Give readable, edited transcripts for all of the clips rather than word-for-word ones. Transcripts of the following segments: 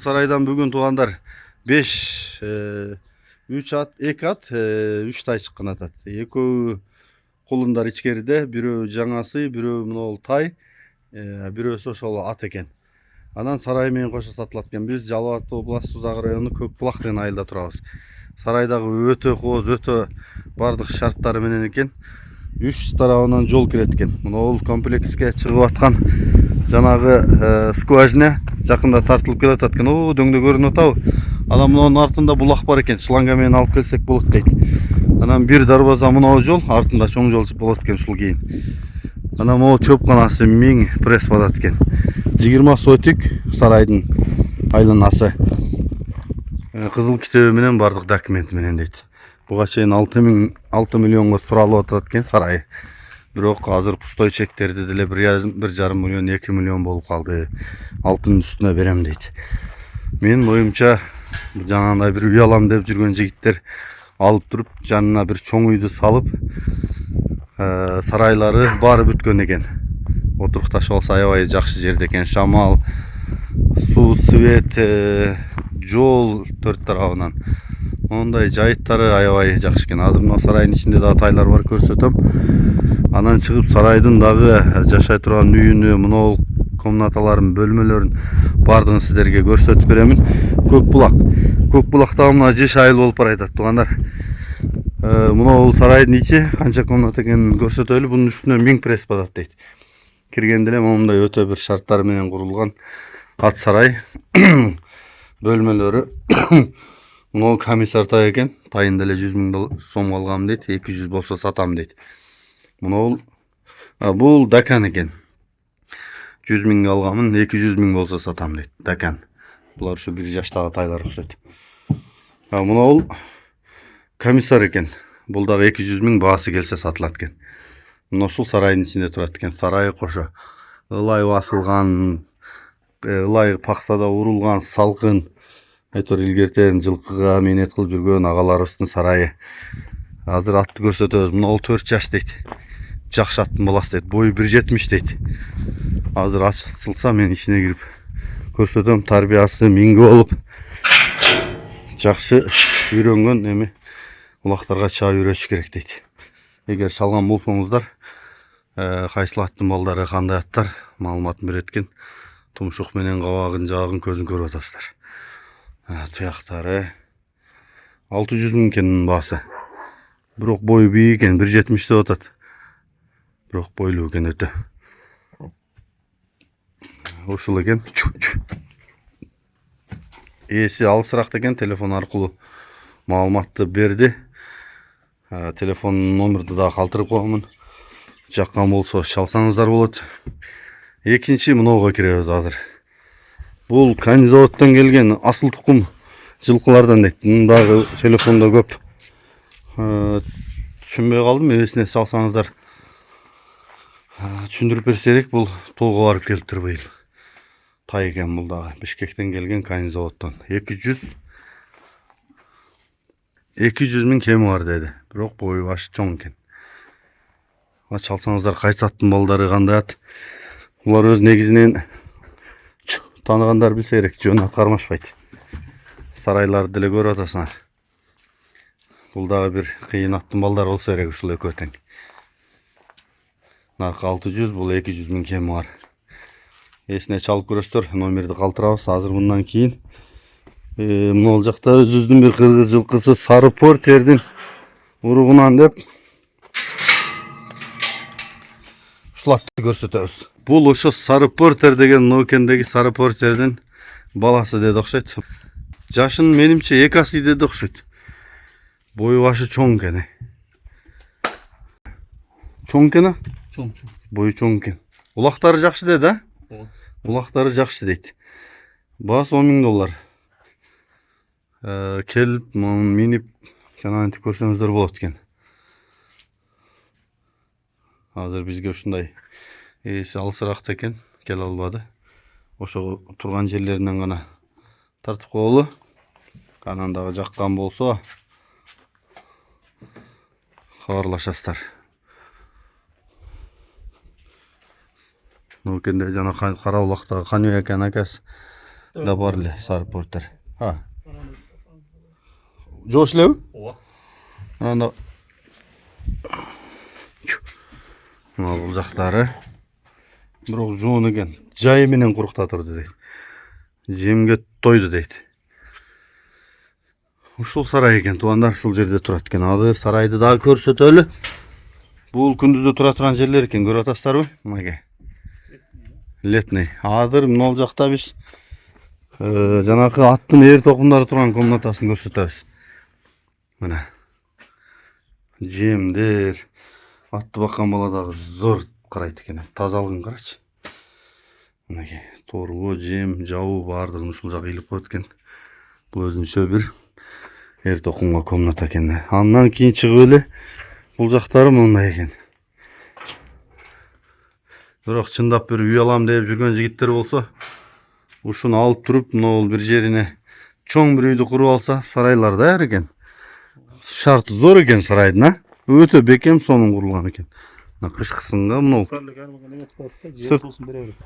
Saraydan bugün tuğanlar 5 3 at 2 at 3 tay çıqqan atat. Ekөө кулундар ичкерide, бирөө жаңасы, бирөө мына тай, бирөөсү ошол ат экен. Анан сарай менен кошо сатылат экен. Биз Жалал Абад областы Узак району Көкбулак деген айылда турабыз. Сарайдагы өтө кооз, өтө бардык шарттары менен экен. 3 тарабынан жол кирет экен. Мына бул комплекске чыгып аткан жанагы скважина жакында тартылып келатат экен. О, дөңдө көрүнүп атабы? Анан мунун артында булак бар экен. Шланга менен алып келсек болот дейт. Анан бир дарбаза мына жол, артында чоң жол болот экен ушул кийин. Анан могу чөп канасы 1000 пресс батат экен. 20 сотик сарайдын айланасы. Кызыл китеби менен бардык документи менен дейт. Буга чейин 6 миллионго суралып атат экен сарай. Бирок азыр пустой чектерди деле 1,5 миллион 2 миллион болуп калды. Алтын үстүнө берем дейт. Мен оюмча жанагындай бир үй алам деп жүргөн жигиттер алып туруп жанына бир чоң үйдү салып сарайлары баары бүткөн экен. Отурукташып алса аябай жакшы жерде экен. Шамал, суу, свет, жол төрт тарабынан. Ондай жайыттары аябай жакшы экен. Азыр мына сарайдын ичинде дагы тайлар бар, көрсөтөм. Анан чыгып сарайдын дагы жашай турган үйүнү, мына комнаталарын, бөлмөлөрүн бардыгын сиздерге көрсөтүп беремин. Көкбулакта мына жеш айыл болуп баратат туугандар. Мына бул сарайдын ичи канча комната экенин көрсөтөлү. Бунун үстүнө 1000 пресс батат дейт. Киргенде эле момундай өтө бир шарттар менен курулган ат сарай. Бөлмөлөрү мына комиссар тай экен. Тайында эле 100 000 сом алгам дейт. 200 болсо сатам дейт. Мына бул дакан экен. 100 000 алгамын, 200 000 болсо сатам дейт. Дакан. Булар ушу 1 жаштагы тайлар окшойт. Мына бул комиссар экен. Бул дагы 200 000 баасы келсе сатылат экен. Мына ушул сарайдын ичинде турат экен. Сарайы кошо ылай басылган, ылай паксада урулган, салкын. Айтор илгертен жылкыга мээнет кылып жүргөн агаларыбыздын сарайы. Азыр атты көрсөтөбүз. Мына бул 4 жаш дейт. Жакшы аттын баласы дейт. Бою 1,70 дейт. Азыр ачылса мен ичине кирип көрсөтөм. Тарбиясы минге болуп жакшы үйрөнгөн, эми улактарга чаа үйрөтүш керек дейт. Эгер чалган болсоңуздар, кайсыл аттын балдары, кандай аттар маалыматын берет экен. Тумшук менен кабагын, жаагын, көзүн көрүп атасыздар. Туяктары 600 000 экен баасы. Бирок бою бийик экен, 1,70 деп атат. Бирок бойлуу экен өтө. Ушул экен. Ээси алысыраак экен, телефон аркылуу маалыматты берди. Телефон номерду да калтырып коемун. Жаккан болсо чалсаңыздар болот. Экинчи мынауга киребиз азыр. Бул Канизаводдон келген асыл тукум жылкылардан дейт. Мындагы телефондо көп түшүнбөй калдым. Эсине салсаңыздар түшүндүрүп берсе керек. Бул тоого барып келиптир быйыл. Тай экен бул дагы. Бишкектен келген Канизаводдон. 200 000 кеми бар деди. Бирок бою башы чоң экен. Чалсаңыздар кайсы аттын балдары, кандай ат. Булар өз негизинен тааныгандар билсе керек, жөн ат кармашпайт. Сарайларды деле көрүп атасыңар. Бул дагы бир кыйын аттын балдары болсо керек, ушул экөө тең. Наркы 600, бул 200 000 кеми бар. Эсине чалып көрөсүздөр, номерди калтырабыз. Азыр мындан кийин мына жакта өзүбүздүн бир кыргыз жылкысы Сары Портердин уругунан деп ушул атты көрсөтөбүз. Бул ошо Сары Портер деген Ноокендеги Сары Портердин баласы деди окшойт. Жашын менимче 2 ас деди окшойт. Бою башы чоң экен. Чоң экен? Чоң. Бою чоң экен. Улактары жакшы деди, а? Улактары жакшы дейт. Баасы $10 000. Келип, минип, жанагынтип көрсөңүздөр болот экен. Азыр бизге ушундай ээси алысыраак экен, келе албады. Ошо турган жерлеринен гана тартып коелу. Анан дагы жаккан болсо кабарлашасыздар. Ноокенде жана Карабулактагы Каныбек аканын акасы да бар эле сары порттар. Жош элеби? Ооба. Анда бул жактары бирок жоон экен. Жайы менен куруктап турду дейт. Жемге тойду дейт. Ушул сарай экен, туугандар ушул жерде турат экен. Азыр сарайды дагы көрсөтөлү. Бул күндүзү тура турган жерлер экен, көрүп атасыздарбы? Мынакей. Летний. Азыр мына жакта биз жанакы аттын эр токумдары турган комнатасын көрсөтөбүз. Мына. Жемдер. Атты баккан бала дагы зор карайт экен. Тазалыгын карачы. Мынакей. Торго, жем, жабуу баардыгын ушул жака илип коет экен. Бул өзүнчө бир эр токумга комната экен. Андан кийин чыгып эле бул жактары мындай экен. Бирок чындап бир үй алам деп жүргөн жигиттер болсо, ушуну алып туруп, мына бир жерине чоң бир үйдү куруп алса, сарайлар даяр экен. Шарты зор экен сарайдын, а? Өтө бекем сонун курулган экен. Кышкысынга мына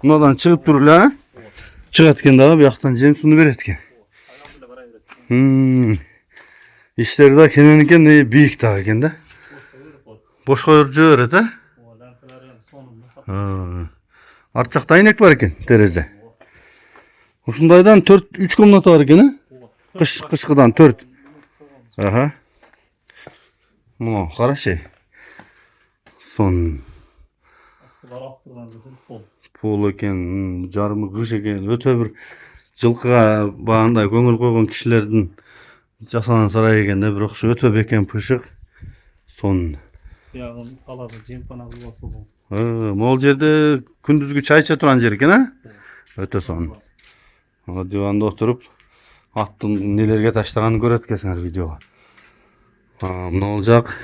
мынадан чыгып туруп эле, а? Чыгат экен дагы бияктан жем суну берет экен. Иштери да кенен экен, бийик дагы экен да. Бош коюп жиберет, а? Арт жакта айнек бар экен, терезе. Ушундайдан 3 комната бар экен, а? Кышкыдан 4. Аха. Мына карачы. Сон. Пол экен, жарымы кыш экен. Өтө бир жылкыга багандай көңүл койгон кишилердин жасаган сарай экен да, бирок өтө бекем пышык. Сон. Ягын калады, жемпана болсо болот. Могул жерде күндүзгү чай иче турган жер экен, а? Өтө сонун. Диванда отуруп, аттын нелерге таштаганын көрөт экенсиңер видеого. Мына жак.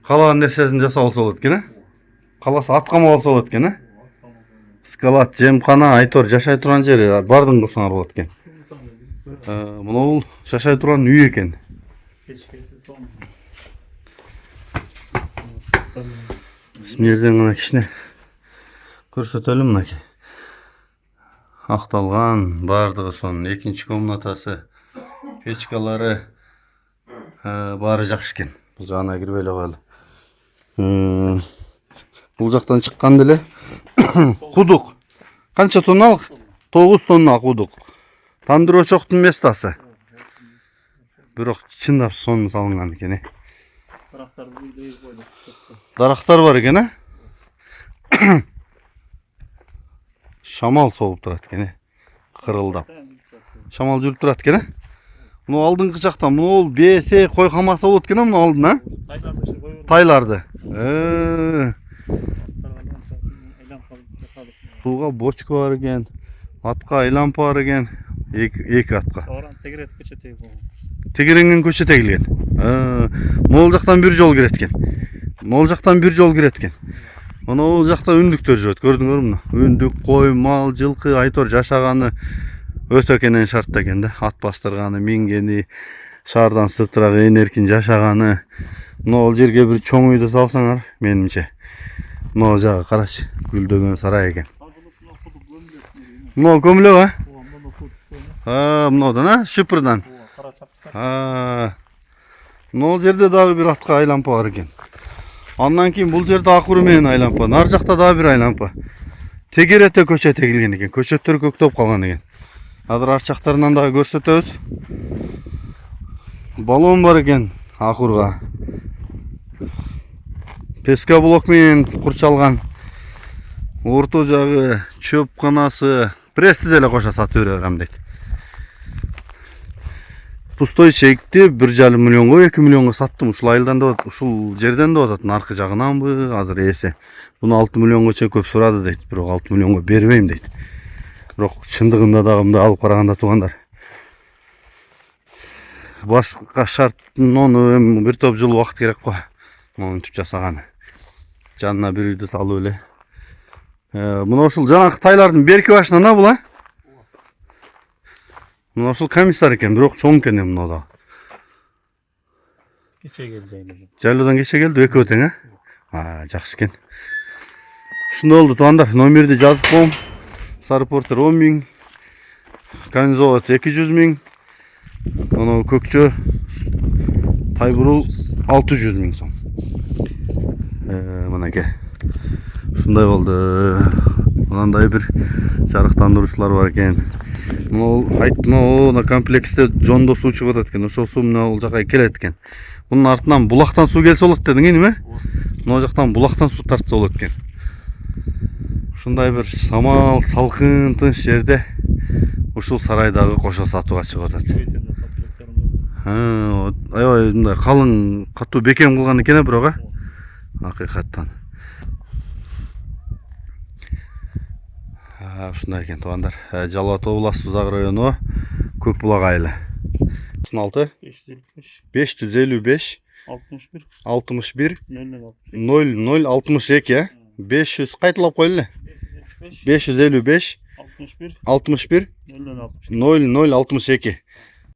Каалаган нерсесин жасап алса болот экен, а? Кааласа ат камап алса болот экен, а? Скалат, жемкана, Айтор жашай турган жери бардын кылсаңар болот экен. Мына бул жашай турган үй экен. Мына жерден гана кичине көрсөтөлү мынакей. Акталган бардыгы сонун. Экинчи комнатасы, печкалары баары жакшы экен. Бул жагына кирбей эле коелу. Бул жактан чыкканда эле кудук. Канча тонналык? 9 тонна кудук. Тандыр очоктун местасы. Бирок чындап сонун салынган экен. Дарактар бар экен, а? Шамал соғып турат экен, кырылдап. Шамал жүрүп турат экен, а? Мына алдыңкы жактан, мына ол бесе кой камасы болот экен, мына алдын, а? Тайларды. Сууга бочка бар экен, атка айлампа бар экен, эки атка. Тегеренген көчө тегилген. Могул жактан бир жол кирет экен. Мына бул жакта үндүктөр жүрөт, көрдүңөрбү мына? Үндүк, кой, мал, жылкы, Айтор жашаганы өтө кенен шартта экен да. Ат бастырганы, мингени, шаардан сыртыраак эркин жашаганы. Мына бул жерге бир чоң үйдү салсаңар, менимче. Мына жагы карачы, гүлдөгөн сарай экен. Мына көмүлөбү, а? Мынадан, а? Шыпырдан. Мына жерде дагы бир атка айлампа бар экен. Андан кийин бул жерде акыры менен айлампа. Нар жакта дагы бир айлампа. Тегерете көчө тегилген экен. Көчөттөр көктөп калган экен. Азыр арт жактарынан дагы көрсөтөбүз. Баллон бар экен акырга. Песка блок менен курчалган. Орто жагы, чөп канасы, прести деле кошо сатып берем дейт. Пустой чекти 1,5 миллионго, 2 миллионго саттым. Ушул айылдан да, ушул жерден да атат. Аркы жагынанбы, азыр эсе. Буну 6 миллионго чейин көп сурады дейт. Бирок 6 миллионго бербейм дейт. Бирок чындыгында дагы мындай алып караганда туугандар. Башка шарттын ону бир топ жыл убакыт керек го. Монтип жасаганы. Жанына бир үйдү салып эле. Мына ушул жанакы тайлардын берки башынан да бул, а? Мына ушул комиссар экен, бирок чоң экен мына да. Кече келди. Жайлуудан кече келди, экөө тең, а? Жакшы экен. Ушундай болду туугандар, номерди жазып коем. Сары портер 10 000. Канизоват 200 000. Анау көкчө тайбурул 600 000 сом. Мынакей. Ушундай болду. Мынандай бир жарыктандыруучулар бар экен. Мына айттым, на комплексте жондо суу чыгып атат экен. Ошол суу мына бул жака келет экен. Мунун артынан булактан суу келсе болот дедиң, эми? Мына жактан булактан суу тартса болот экен. Ушундай бир самал, салкын, тынч жерде ушул сарайдагы кошо сатууга чыгып атат. Аябай мындай калың, катуу бекем кылган экен, бирок акыйкаттан. Ушундай экен туугандар. Жалал Абад областы Сузак району Көк Булак айылы. 6 555 61 00 62 500 кайталап койлу. 555 61 00 62.